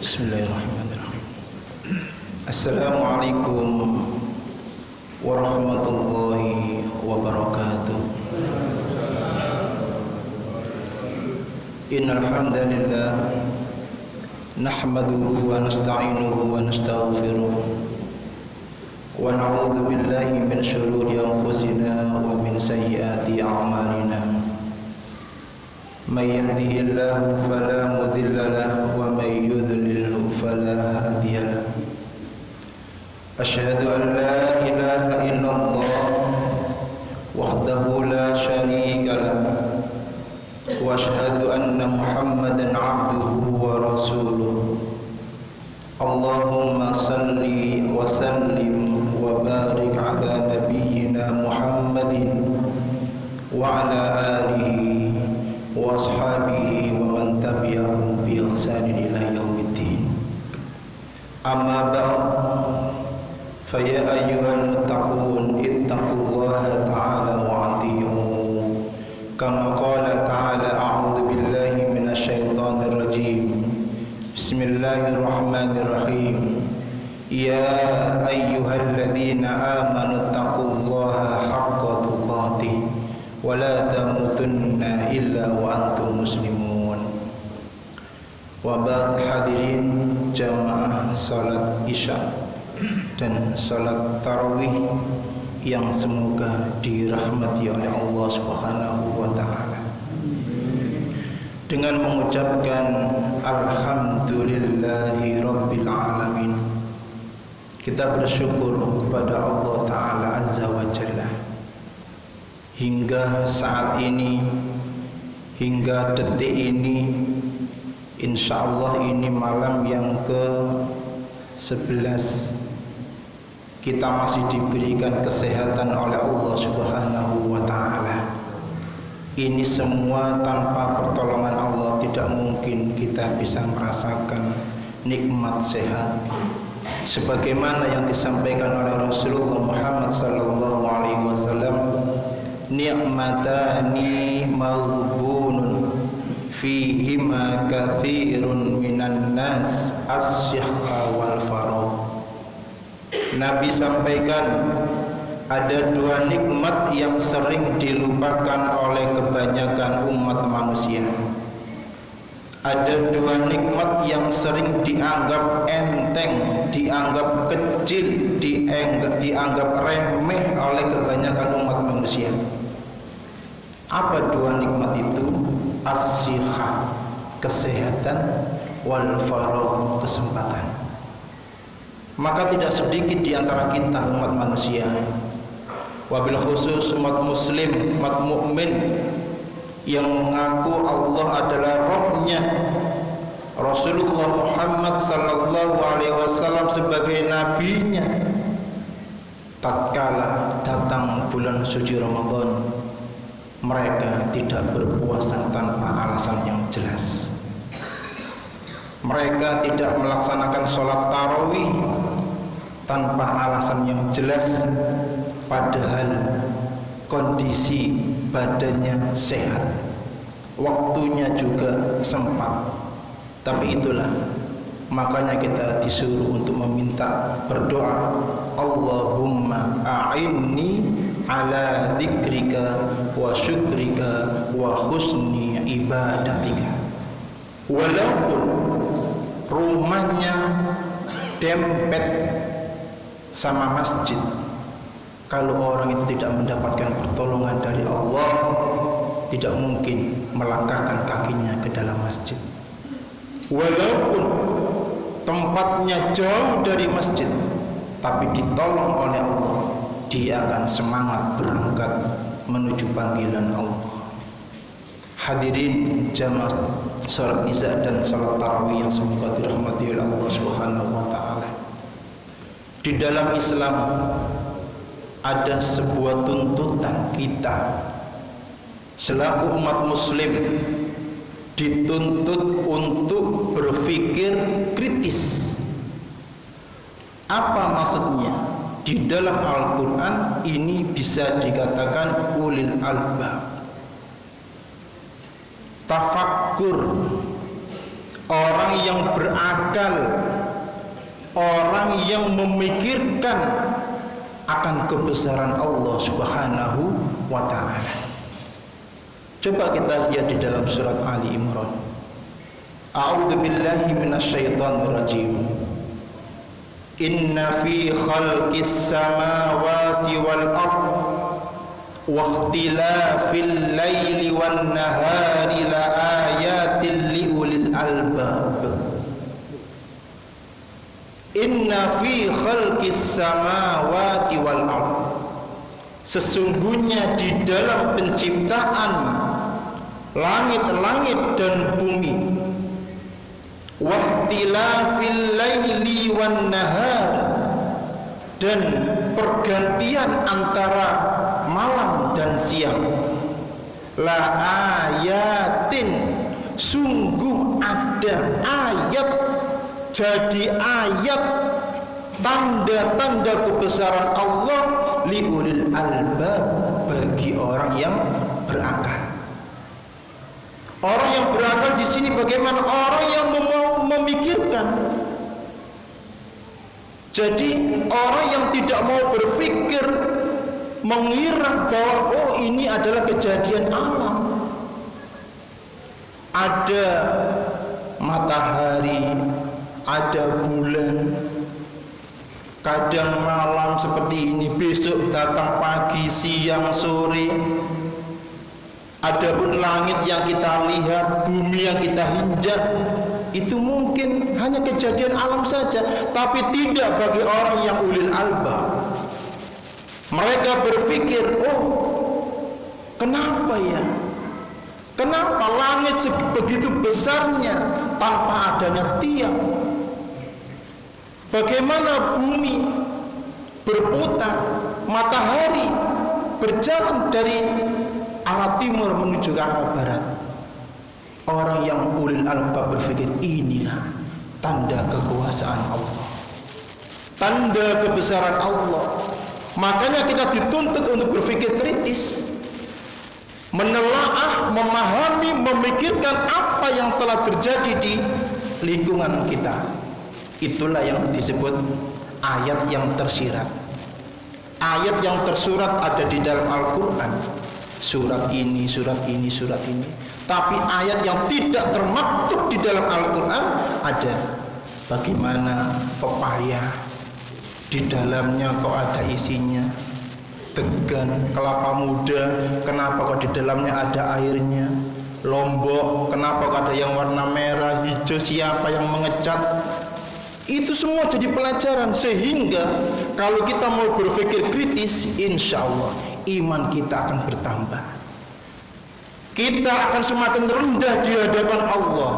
Bismillahirrahmanirrahim. Assalamualaikum warahmatullahi wabarakatuh. Innal hamdalillah nahmaduhu wa nasta'inuhu wa nastaghfiruh wa na'udzu billahi min shururi anfusina wa min sayyiati a'malina. May yahdihillahu fala mudilla lahu wa may yudlilhu fala hadiya lahu. Asyhadu an la ilaha illallah wahdahu la syarika lahu wa asyhadu anna Muhammadan 'abduhu wa rasuluh. Allahumma salli wa sallim wa barik ala nabiyyina Muhammadin wa ala alihi wa ashabihi wa man tabi'ahum bi ihsanin ila yaumiddin. Amma ba'd, fa ya ayyuhal muttaqun ittaqullaha ta'ala wa ati'u kama qala ta'ala a'udzu billahi minasy syaithanir rajim. Bismillahirrahmanirrahim. Ya ayyuhalladzina amanu taqullaha haqqa tuqatih wa la tamutunna illa wa antum muslimun. Wa ba'd, hadirin jamaah salat isya dan salat tarawih yang semoga dirahmati oleh Allah Subhanahu wa taala. Dengan mengucapkan alhamdulillahi rabbil alamin, kita bersyukur kepada Allah taala azza wa jalla. Hingga saat ini, hingga detik ini, insyaallah ini malam yang ke-11, kita masih diberikan kesehatan oleh Allah Subhanahu wa ta'ala. Ini semua tanpa pertolongan Allah tidak mungkin kita bisa merasakan nikmat sehat sebagaimana yang disampaikan oleh Rasulullah Muhammad sallallahu alaihi wasallam, ni'matani maghbunun fihima katsirun minan nas as-sihha wal faragh. Nabi sampaikan ada dua nikmat yang sering dilupakan oleh kebanyakan umat manusia. Ada dua nikmat yang sering dianggap enteng, dianggap kecil, dianggap remeh oleh kebanyakan umat manusia. Apa dua nikmat itu? As-sihah, kesehatan, wal faragh, kesempatan. Maka tidak sedikit di antara kita umat manusia, wabil khusus umat muslim, umat mukmin yang mengaku Allah adalah Rabb-Nya, Rasulullah Muhammad sallallahu alaihi wasallam sebagai nabinya. Tatkala datang bulan suci Ramadan, mereka tidak berpuasa tanpa alasan yang jelas. Mereka tidak melaksanakan sholat tarawih tanpa alasan yang jelas, padahal kondisi badannya sehat, waktunya juga sempat. Tapi itulah, makanya kita disuruh untuk meminta berdoa, Allahumma a'inni ala dzikrika wa syukrika wa husni ibadatika. Walaupun rumahnya dempet sama masjid, kalau orang itu tidak mendapatkan pertolongan dari Allah, tidak mungkin melangkahkan kakinya ke dalam masjid. Walaupun tempatnya jauh dari masjid, tapi ditolong oleh Allah, dia akan semangat berangkat menuju panggilan Allah. Hadirin jamaah salat isya dan salat tarawih yang semoga dirahmati oleh Allah Subhanahu wa taala. Di dalam Islam ada sebuah tuntutan kita selaku umat muslim, dituntut untuk berpikir kritis. Apa maksudnya? Di dalam Al-Quran ini bisa dikatakan ulil albab. Tafakkur, orang yang berakal, orang yang memikirkan akan kebesaran Allah Subhanahu wa ta'ala. Coba kita lihat di dalam surat Ali Imran. A'udzu billahi minasyaitonir rajim. Inna fi khalqis samawati wal ardh wa ikhtilafil laili wan nahari la ayatin liulil albab. Inna fi khalqis samawati wal ardh, sesungguhnya di dalam penciptaan langit-langit dan bumi, waqtilafil laili wan nahar, dan pergantian antara malam dan siang, la ayatin, sungguh ada ayat, jadi ayat, tanda-tanda kebesaran Allah liulil albab, bagi orang yang berakal. Orang yang berakal di sini bagaimana? Orang yang memikirkan. Jadi orang yang tidak mau berpikir, mengira bahwa oh ini adalah kejadian alam. Ada matahari, ada bulan, kadang malam seperti ini, besok datang pagi, siang, sore. Adapun langit yang kita lihat, bumi yang kita injak, itu mungkin hanya kejadian alam saja, tapi tidak bagi orang yang ulil albab. Mereka berpikir, oh kenapa ya? Kenapa langit begitu besarnya tanpa adanya tiang? Bagaimana bumi berputar, matahari berjalan dari arah timur menuju ke arah barat? Orang yang ulil albab berpikir, inilah tanda kekuasaan Allah, tanda kebesaran Allah. Makanya kita dituntut untuk berpikir kritis, menelaah, memahami, memikirkan apa yang telah terjadi di lingkungan kita. Itulah yang disebut ayat yang tersirat. Ayat yang tersurat ada di dalam Al-Quran. Surat ini, surat ini, surat ini. Tapi ayat yang tidak termaktub di dalam Al-Quran ada. Bagaimana pepaya, di dalamnya kok ada isinya. Degan, kelapa muda, kenapa kok di dalamnya ada airnya. Lombok, kenapa kok ada yang warna merah, hijau, siapa yang mengecat. Itu semua jadi pelajaran, sehingga kalau kita mau berpikir kritis, insya Allah iman kita akan bertambah. Kita akan semakin rendah di hadapan Allah,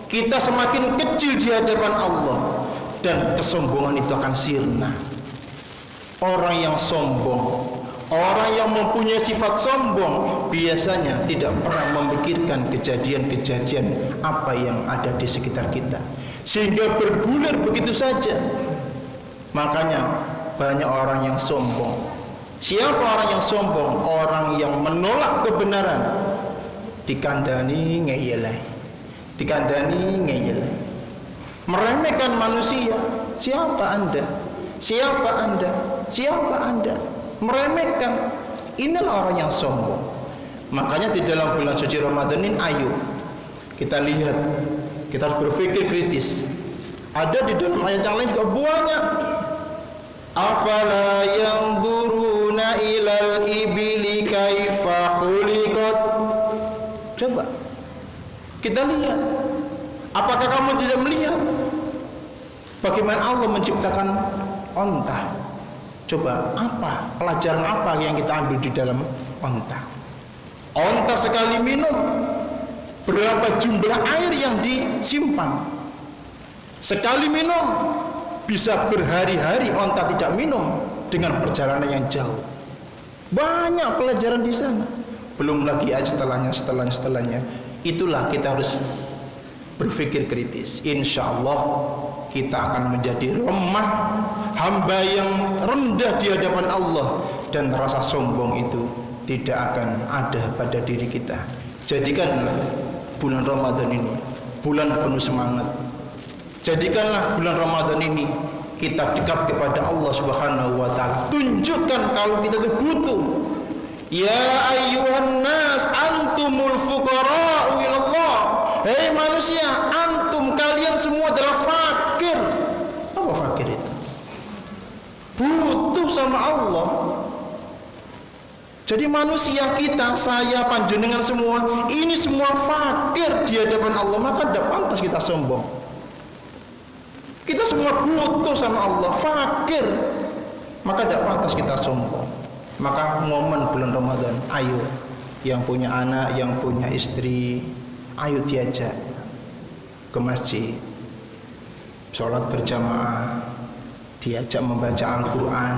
kita semakin kecil di hadapan Allah, dan kesombongan itu akan sirna. Orang yang sombong, orang yang mempunyai sifat sombong, biasanya tidak pernah memikirkan kejadian-kejadian apa yang ada di sekitar kita, sehingga bergulir begitu saja. Makanya banyak orang yang sombong. Siapa orang yang sombong? Orang yang menolak kebenaran, dikandani ngeyelai, dikandani ngeyelai, meremehkan manusia. Siapa Anda? Siapa Anda? Siapa Anda? Meremehkan. Inilah orang yang sombong. Makanya di dalam bulan suci Ramadan ini, ayo kita lihat, kita harus berpikir kritis. Ada di dalam ayat yang lain juga banyak. Afala yanzuruna ilal ibili kaifa khuliqat. Coba kita lihat. Apakah kamu tidak melihat bagaimana Allah menciptakan onta? Coba, apa pelajaran apa yang kita ambil di dalam onta? Onta sekali minum, berapa jumlah air yang disimpan? Sekali minum, bisa berhari-hari onta tidak minum dengan perjalanan yang jauh. Banyak pelajaran di sana. Belum lagi setelahnya. Itulah kita harus berpikir kritis. Insya Allah kita akan menjadi lemah, hamba yang rendah di hadapan Allah, dan rasa sombong itu tidak akan ada pada diri kita. Jadikanlah bulan Ramadan ini bulan penuh semangat. Jadikanlah bulan Ramadan ini kita dekat kepada Allah Subhanahu wa taala. Tunjukkan kalau kita itu butuh. Ya ayyuhan nas antumul fuqara'u ilallah. Hei manusia, antum kalian semua adalah fakir. Apa fakir itu? Butuh sama Allah. Jadi manusia kita, saya, panjenengan semua, ini semua fakir di hadapan Allah, maka tidak pantas kita sombong. Kita semua butuh sama Allah, fakir, maka tidak pantas kita sombong. Maka momen bulan Ramadan, ayo yang punya anak, yang punya istri, ayo diajak ke masjid, sholat berjamaah, diajak membaca Al-Quran.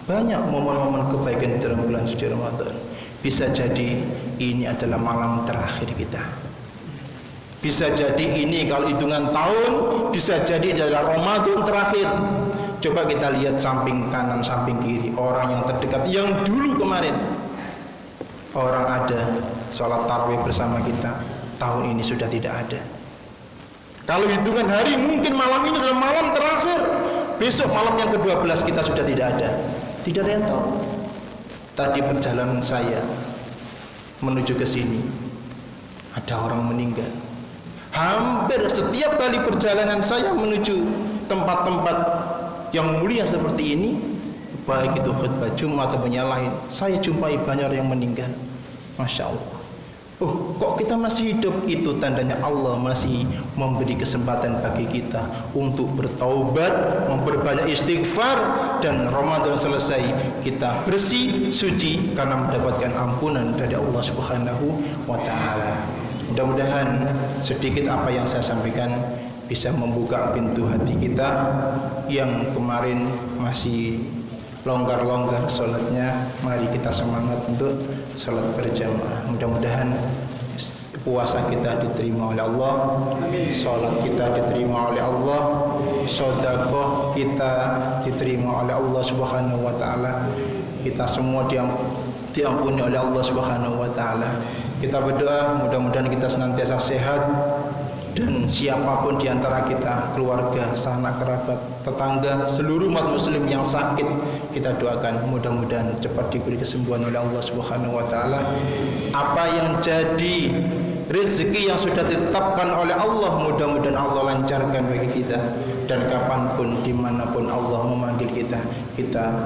Banyak momen-momen kebaikan dalam bulan suci Ramadan. Bisa jadi ini adalah malam terakhir kita. Bisa jadi ini kalau hitungan tahun, bisa jadi adalah Ramadan terakhir. Coba kita lihat samping kanan, samping kiri, orang yang terdekat, yang dulu kemarin orang ada sholat tarawih bersama kita, tahun ini sudah tidak ada. Kalau hitungan hari mungkin malam ini adalah malam terakhir, besok malam yang ke-12 kita sudah tidak ada. Tidak ada yang tahu. Tadi perjalanan saya menuju ke sini, ada orang meninggal. Hampir setiap kali perjalanan saya menuju tempat-tempat yang mulia seperti ini, baik itu khutbah Jumat atau yang lain, saya jumpai banyak orang yang meninggal. Masya Allah. Oh, kok kita masih hidup? Itu tandanya Allah masih memberi kesempatan bagi kita untuk bertaubat, memperbanyak istighfar, dan Ramadan selesai kita bersih, suci karena mendapatkan ampunan dari Allah Subhanahu wa taala. Mudah-mudahan sedikit apa yang saya sampaikan bisa membuka pintu hati kita yang kemarin masih longgar-longgar sholatnya. Mari kita semangat untuk sholat berjamaah. Mudah-mudahan puasa kita diterima oleh Allah, sholat kita diterima oleh Allah, sedekah kita diterima oleh Allah Subhanahu wa taala. Kita semua diampuni oleh Allah Subhanahu wa taala. Kita berdoa mudah-mudahan kita senantiasa sehat, dan siapapun di antara kita, keluarga, sanak kerabat, tetangga, seluruh umat muslim yang sakit, kita doakan mudah-mudahan cepat diberi kesembuhan oleh Allah Subhanahu wa taala. Apa yang jadi rezeki yang sudah ditetapkan oleh Allah, mudah-mudahan Allah lancarkan bagi kita, dan kapanpun dimanapun Allah memanggil kita, kita